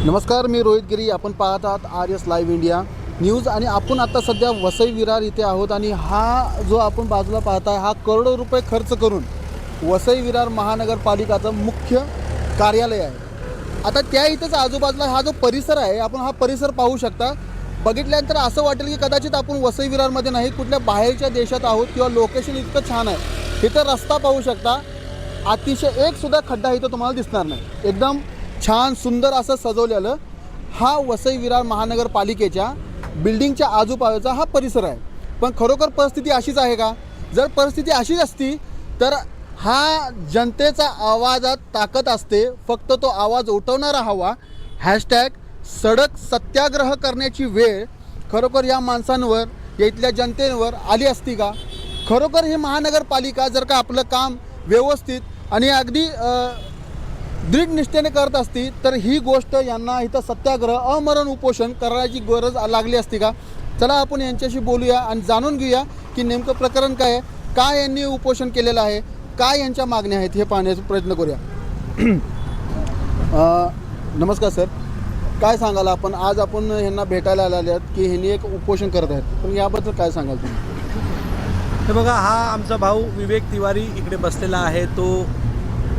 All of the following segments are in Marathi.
नमस्कार, मी रोहित गिरी. आपण पाहत आहात RS लाईव्ह इंडिया न्यूज आणि आपण आता सध्या वसई विरार इथे आहोत. आणि हा जो आपण बाजूला पाहताय हा करोडो रुपये खर्च करून वसई विरार महानगरपालिकाचं मुख्य कार्यालय आहे. आता त्या इथंच आजूबाजूला हा जो परिसर आहे, आपण हा परिसर पाहू शकता. बघितल्यानंतर असं वाटेल की कदाचित आपण वसई विरारमध्ये नाही, कुठल्या बाहेरच्या देशात आहोत किंवा लोकेशन इतकं छान आहे. इथं रस्ता पाहू शकता, अतिशय एक सुद्धा खड्डा इथं तुम्हाला दिसणार नाही. एकदम छान सुंदर असं सजवलेलं हा वसई विरार महानगरपालिकेच्या बिल्डिंगच्या आजूबाजूचा हा परिसर आहे. पण खरोखर परिस्थिती अशीच आहे का? जर परिस्थिती अशीच असती तर हा जनतेचा आवाजात ताकद असते. फक्त तो आवाज उठवणारा हवा. हॅशटॅग सडक सत्याग्रह करण्याची वेळ खरोखर या माणसांवर, या इथल्या जनतेवर आली असती का? खरोखर ही महानगरपालिका जर का आपलं काम व्यवस्थित आणि अगदी दृढ निष्ठेने करत असती तर ही गोष्ट यांना इथं सत्याग्रह, अमरण उपोषण करण्याची गरज लागली असती का? चला आपण यांच्याशी बोलूया आणि जाणून घेऊया की नेमकं प्रकरण काय आहे, काय यांनी उपोषण केलेलं आहे, काय यांच्या मागण्या आहेत, हे पाहण्याचा प्रयत्न करूया. नमस्कार सर, काय सांगाल आपण? आज आपण यांना भेटायला आलेले आहेत की ह्यांनी एक उपोषण करत आहेत, पण याबद्दल काय सांगाल तुम्ही? हे बघा, हा आमचा भाऊ विवेक तिवारी इकडे बसलेला आहे. तो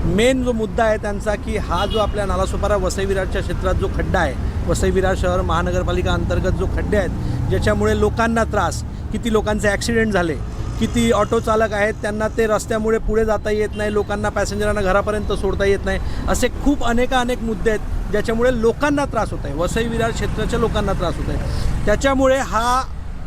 मेन जो मुद्दा आहे त्यांचा की हा जो आपल्या नालासोपारा वसई विरारच्या क्षेत्रात जो खड्डा आहे, वसई विरार शहर महानगरपालिका अंतर्गत जो खड्डे आहेत ज्याच्यामुळे लोकांना त्रास, किती लोकांचे ॲक्सिडेंट झाले, किती ऑटो चालक आहेत त्यांना ते रस्त्यामुळे पुढे जाता येत नाही, लोकांना पॅसेंजरांना घरापर्यंत सोडता येत नाही, असे खूप अनेक मुद्दे आहेत ज्याच्यामुळे लोकांना त्रास होत आहे, वसई विरार क्षेत्राच्या लोकांना त्रास होत आहे. त्याच्यामुळे हा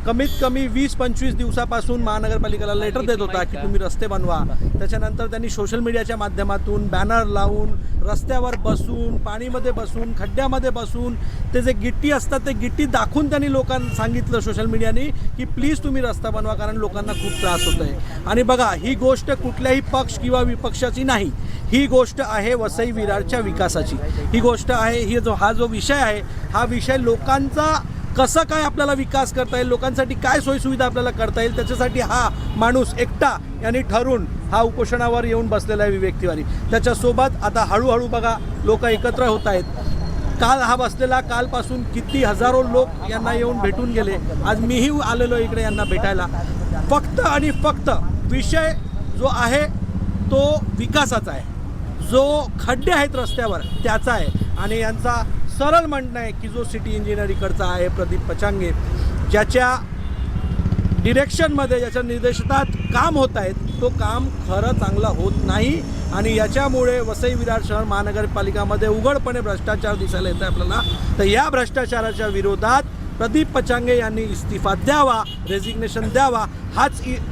कमीत कमी 20-25 दिवसापासून महानगरपालिकेला लेटर देत होता की तुम्ही रस्ते बनवा. त्याच्यानंतर त्यांनी सोशल मीडियाच्या माध्यमातून बॅनर लावून, रस्त्यावर बसून, पाणीमध्ये बसून, खड्ड्यामध्ये बसून, ते जे गिट्टी असतात ते गिट्टी दाखवून त्यांनी लोकांना सांगितलं सोशल मीडियाने की प्लीज तुम्ही रस्ता बनवा, कारण लोकांना खूप त्रास होत आहे. आणि बघा, ही गोष्ट कुठल्याही पक्ष किंवा विपक्षाची नाही, ही गोष्ट आहे वसई विरारच्या विकासाची. ही गोष्ट आहे, हा जो विषय आहे, हा विषय लोकांचा कसं काय आपल्याला विकास करता येईल, लोकांसाठी काय सोयीसुविधा आपल्याला करता येईल, त्याच्यासाठी हा माणूस एकटा यांनी ठरवून हा उपोषणावर येऊन बसलेला आहे विवेक तिवारी. त्याच्यासोबत आता हळूहळू बघा लोक एकत्र होत आहेत. काल हा बसलेला, कालपासून किती हजारो लोक यांना येऊन भेटून गेले. आज मीही आलेलो इकडे यांना भेटायला. फक्त आणि फक्त विषय जो आहे तो विकासाचा आहे, जो खड्डे आहेत रस्त्यावर त्याचा आहे. आणि यांचा सरळ म्हणणं आहे की जो सिटी इंजिनियर इकडचा आहे प्रदीप पचांगे, ज्याच्या डिरेक्शनमध्ये, ज्याच्या निर्देशनात काम होत आहेत, तो काम खरं चांगला होत नाही. आणि याच्यामुळे वसई विरार शहर महानगरपालिकामध्ये उघडपणे भ्रष्टाचार दिसायला येतं आपल्याला. तर या भ्रष्टाचाराच्या विरोधात प्रदीप पचांगे यांनी इस्तिफा द्यावा, रेजिग्नेशन द्यावा,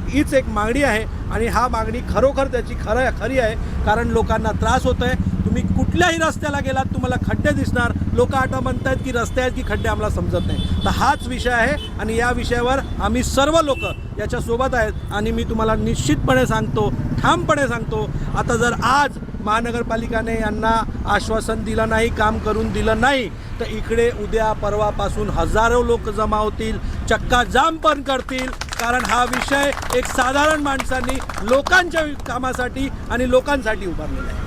हीच एक मागणी आहे. आणि हा मागणी खरोखर त्याची खरी आहे, कारण लोकांना त्रास होत आहे. तुम्ही कुठल्याही रस्त्याला गेलात तुम्हाला खड्डे दिसणार. लोक आता म्हणत आहेत की रस्ते आहेत की खड्डे आम्हाला समजत नाही. तर हाच विषय आहे आणि या विषयावर आम्ही सर्व लोक याच्यासोबत आहेत. आणि मी तुम्हाला निश्चितपणे सांगतो, ठामपणे सांगतो, आता जर आज महानगरपालिकाने यांना आश्वासन दिलं नाही, काम करून दिलं नाही, तर इकडे उद्या परवापासून हजारो लोक जमा होतील, चक्काजाम पण करतील. कारण हा विषय एक साधारण माणसांनी लोकांच्या कामासाठी आणि लोकांसाठी उभारलेला आहे.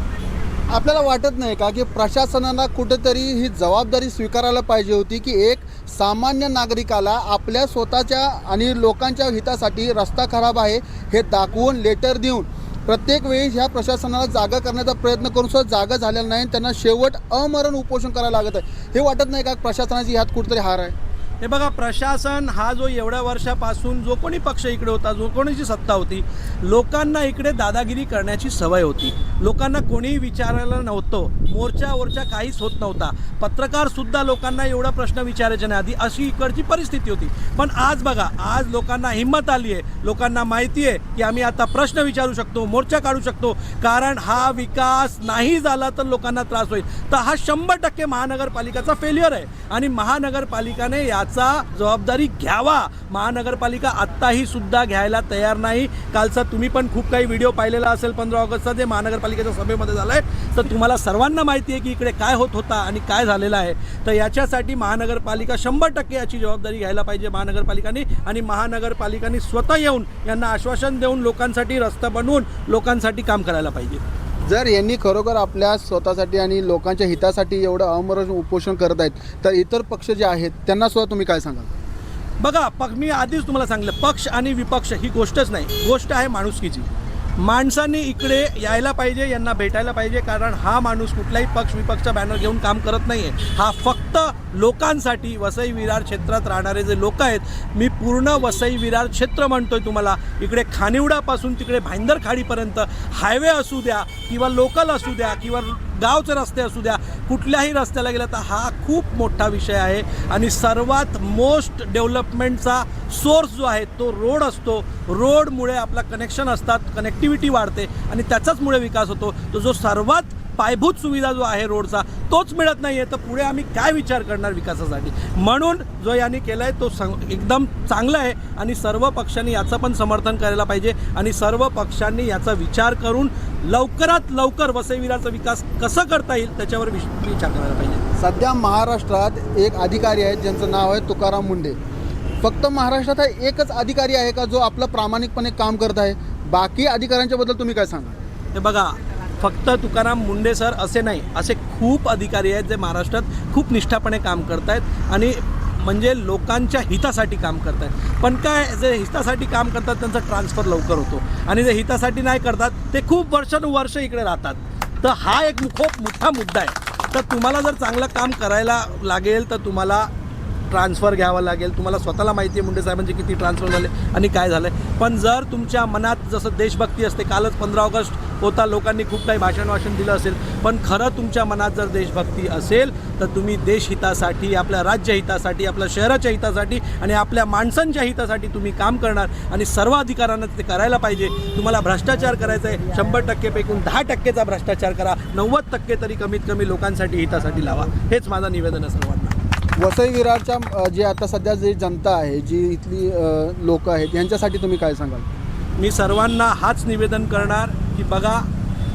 आपल्याला वाटत नाही का की प्रशासनाला कुठेतरी ही जबाबदारी स्वीकारायला पाहिजे होती की एक सामान्य नागरिकाला आपल्या स्वतःच्या आणि लोकांच्या हितासाठी रस्ता खराब आहे हे दाखवून, लेटर देऊन, प्रत्येक वेळी ह्या प्रशासनाला जागा करण्याचा प्रयत्न करून सुद्धा जागा झालेला नाही, त्यांना शेवट अमरण उपोषण करायला लागत आहे. हे वाटत नाही का प्रशासनाची ह्यात कुठेतरी हार आहे? हे बघा, प्रशासन हा जो एवढ्या वर्षापासून जो कोणी पक्ष इकडे होता, जो कोणीची सत्ता होती, लोकांना इकडे दादागिरी करण्याची सवय होती. लोकांना कोणीही विचारायला नव्हतं, मोर्चा काहीच होत नव्हता. पत्रकारसुद्धा लोकांना एवढा प्रश्न विचारायचे नाही आधी, अशी इकडची परिस्थिती होती. पण आज बघा, आज लोकांना हिंमत आली आहे, लोकांना माहिती आहे की आम्ही आता प्रश्न विचारू शकतो, मोर्चा काढू शकतो, कारण हा विकास नाही झाला तर लोकांना त्रास होईल. तर हा 100% महानगरपालिकाचा फेल्युअर आहे आणि महानगरपालिकाने जबाबदारी घ्यावा. महानगरपालिका आत्ताही सुद्धा घ्यायला तयार नाही. कालचा तुम्ही पण खूप काही व्हिडिओ पाहिलेला असेल 15 ऑगस्टचा, जे महानगरपालिकेच्या सभेमध्ये झाला आहे, तर तुम्हाला सर्वांना माहिती आहे की इकडे काय होत होता आणि काय झालेलं आहे. तर याच्यासाठी महानगरपालिका 100% याची जबाबदारी घ्यायला पाहिजे महानगरपालिकाने. आणि महानगरपालिकाने स्वतः येऊन यांना आश्वासन देऊन लोकांसाठी रस्ता बनवून लोकांसाठी काम करायला पाहिजे. जर यांनी खरोखर आपल्या स्वतःसाठी आणि लोकांच्या हितासाठी एवढं अमरण उपोषण करत आहेत, तर इतर पक्ष जे आहेत त्यांना सुद्धा तुम्ही काय सांगाल? बघा, मी आधीच तुम्हाला सांगितलं, पक्ष आणि विपक्ष ही गोष्टच नाही, गोष्ट आहे माणुसकीची. माणसांनी इकडे यायला पाहिजे, यांना भेटायला पाहिजे, कारण हा माणूस कुठलाही पक्ष विपक्षचा बॅनर घेऊन काम करत नाही आहे. हा फक्त लोकांसाठी, वसई विरार क्षेत्रात राहणारे जे लोक आहेत, मी पूर्ण वसई विरार क्षेत्र म्हणतोय तुम्हाला, इकडे खानिवडापासून तिकडे भाईंदर खाडीपर्यंत हायवे असू द्या किंवा लोकल असू द्या किंवा गावचे रस्ते असू द्या, कुठल्याही रस्त्याला गेला तर हा खूप मोठा विषय आहे. आणि सर्वात मोस्ट डेव्हलपमेंटचा सोर्स जो आहे तो रोड असतो. रोडमुळे आपला कनेक्शन असतात, कनेक्टिव्हिटी वाढते आणि त्याचाचमुळे विकास होतो. तो जो सर्वात पायाभूत सुविधा जो आहे रोडचा, तोच मिळत नाही आहे, तर पुढे आम्ही काय विचार करणार विकासासाठी? म्हणून जो यांनी केलं आहे तो एकदम चांगला आहे आणि सर्व पक्षांनी याचं पण समर्थन करायला पाहिजे आणि सर्व पक्षांनी याचा विचार करून लवकरात लवकर वसई विरारचा विकास कसं करता येईल त्याच्यावर विचार करायला पाहिजे. सध्या महाराष्ट्रात एक अधिकारी आहेत ज्यांचं नाव आहे तुकाराम मुंढे. फक्त महाराष्ट्रात हा एकच अधिकारी आहे का जो आपलं प्रामाणिकपणे काम करत आहे? बाकी अधिकाऱ्यांच्याबद्दल तुम्ही काय सांगा? हे बघा, फक्त तुकाराम मुंढे सर असे नाही, असे खूप अधिकारी आहेत जे महाराष्ट्रात खूप निष्ठापणे काम करत आहेत आणि म्हणजे लोकांच्या हितासाठी काम करत आहेत. पण काय, जे हितासाठी काम करतात त्यांचा ट्रान्सफर लवकर होतो आणि जे हितासाठी नाही करतात ते खूप वर्षानुवर्ष इकडे राहतात. तर हा एक खूप मोठा मुद्दा आहे. तर तुम्हाला जर चांगलं काम करायला लागेल तर तुम्हाला ट्रान्सफर घ्यावा लागेल. तुम्हाला स्वतःला माहिती आहे मुंडे साहेबांचे किती ट्रान्सफर झाले आणि काय झालं आहे. पण जर तुमच्या मनात जसं देशभक्ती असते, कालच 15 ऑगस्ट होता, लोकांनी खूप काही भाषण दिलं असेल, पण खरं तुमच्या मनात जर देशभक्ती असेल तर तुम्ही देशहितासाठी, आपल्या राज्यहितासाठी, आपल्या शहराच्या हितासाठी आणि आपल्या माणसांच्या हितासाठी तुम्ही काम करणार आणि सर्व अधिकाऱ्यांना ते करायला पाहिजे. तुम्हाला भ्रष्टाचार करायचा आहे, 100% पैकी 10%चा भ्रष्टाचार करा, 90% तरी कमीत कमी लोकांसाठी हितासाठी लावा. हेच माझं निवेदन आहे सर्वांना. वसई विरारच्या जे आता सध्या जी जनता आहे, जी इथली लोक आहेत, यांच्यासाठी तुम्ही काय सांगाल? मी सर्वांना हाच निवेदन करणार की बघा,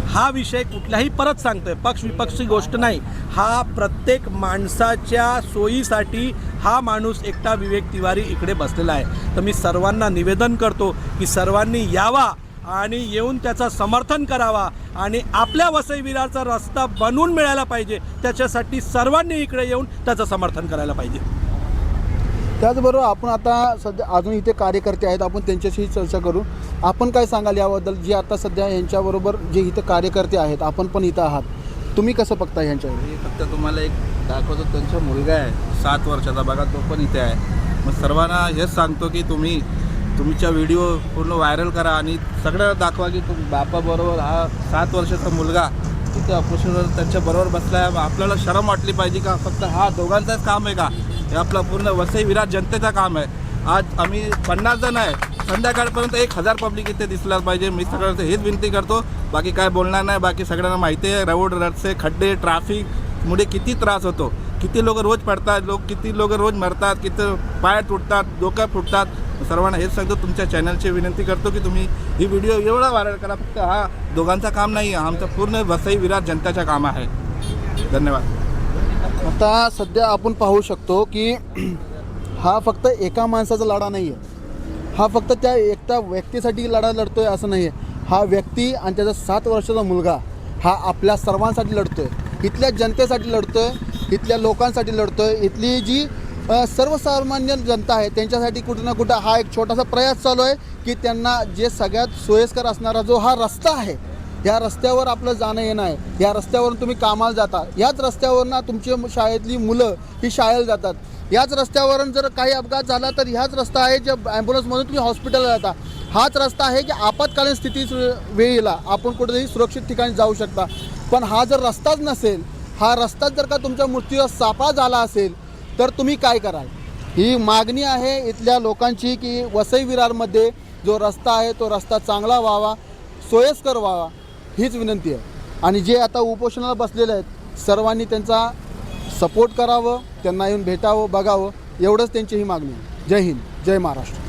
हा विषय कुठल्याही, परत सांगतोय, पक्ष विपक्षी गोष्ट नाही, हा प्रत्येक माणसाच्या सोयीसाठी हा माणूस एकटा विवेक तिवारी इकडे बसलेला आहे. तर मी सर्वांना निवेदन करतो की सर्वांनी यावा आणि येऊन त्याचं समर्थन करावा आणि आपल्या वसई विरारचा रस्ता बनवून मिळायला पाहिजे. त्याच्यासाठी सर्वांनी इकडे येऊन त्याचं समर्थन करायला पाहिजे. त्याचबरोबर आपण आता सध्या अजून इथे कार्यकर्ते आहेत, आपण त्यांच्याशी चर्चा करू. आपण काय सांगाल याबद्दल, जी आता सध्या यांच्याबरोबर जे इथं कार्यकर्ते आहेत, आपण पण इथं आहात, तुम्ही कसं बघता यांच्यावर? फक्त तुम्हाला एक दाखवतो, त्यांचा मुलगा आहे 7 वर्षाचा, बघा तो पण इथे आहे. मग सर्वांना हेच सांगतो की तुम्ही तुमच्या व्हिडिओ पूर्ण व्हायरल करा आणि सगळं दाखवा की बापाबरोबर हा 7 वर्षाचा मुलगा इथे ऑपरेशनवर त्यांच्याबरोबर बसला आहे. आपल्याला शरम वाटली पाहिजे का फक्त हा दोघांचाच काम आहे का? हे आपलं पूर्ण वसई विरार जनतेचं काम आहे. आज आम्ही 50 जण आहे, संध्याकाळपर्यंत 1000 पब्लिक इथे दिसला पाहिजे. मी सगळ्यांना हेच विनंती करतो, बाकी काय बोलणार नाही. बाकी सगळ्यांना माहिती आहे रोड, रस्ते, खड्डे, ट्रॅफिकमुळे किती त्रास होतो, किती लोक रोज पडतात, किती लोक रोज मरतात, किती पाय तुटतात, डोकं फुटतात. सर्वांना हेच सांगतो, तुमच्या चॅनलची विनंती करतो की तुम्ही ही व्हिडिओ एवढा व्हायरल करा. फक्त हा दोघांचा काम नाही आहे, आमचं पूर्ण वसई विरार जनतेचं काम आहे. धन्यवाद. आता सध्या आपण पाहू शकतो की हा फक्त एका माणसाचा लढा नाही आहे, हा फक्त त्या एकट्या व्यक्तीसाठी लढा लढतो आहे असं नाही आहे. हा व्यक्ती आणि त्याचा 7 वर्षाचा मुलगा हा आपल्या सर्वांसाठी लढतो आहे, इथल्या जनतेसाठी लढतो आहे, इथल्या लोकांसाठी लढतो आहे. इथली जी सर्वसामान्य जनता आहे त्यांच्यासाठी कुठं ना कुठं हा एक छोटासा प्रयास चालू आहे की त्यांना जे सगळ्यात सोयीस्कर असणारा जो हा रस्ता आहे, या रस्त्यावर आपलं जाणं येणं आहे, या रस्त्यावरून तुम्ही कामाला जाता, याच रस्त्यावरनं तुमची शाळेतली मुलं ही शाळेला जातात, याच रस्त्यावरून जर काही अपघात झाला तर ह्याच रस्ता आहे जे ॲम्ब्युलन्समधून तुम्ही हॉस्पिटलला जाता. हाच रस्ता आहे की आपत्कालीन स्थिती वेळेला आपण कुठेतरी सुरक्षित ठिकाणी जाऊ शकता. पण हा जर रस्ताच नसेल, हा रस्ताच जर का तुमच्या मृत्यूला सापळा झाला असेल तर तुम्ही काय कराल? ही मागणी आहे इथल्या लोकांची की वसई विरारमध्ये जो रस्ता आहे तो रस्ता चांगला व्हावा, सोयीस्कर व्हावा, हीच विनंती आहे. आणि जे आता उपोषणाला बसलेले आहेत सर्वांनी त्यांचा सपोर्ट करावं, त्यांना येऊन भेटावं, बघावं, एवढंच त्यांची ही मागणी आहे. जय हिंद, जय महाराष्ट्र.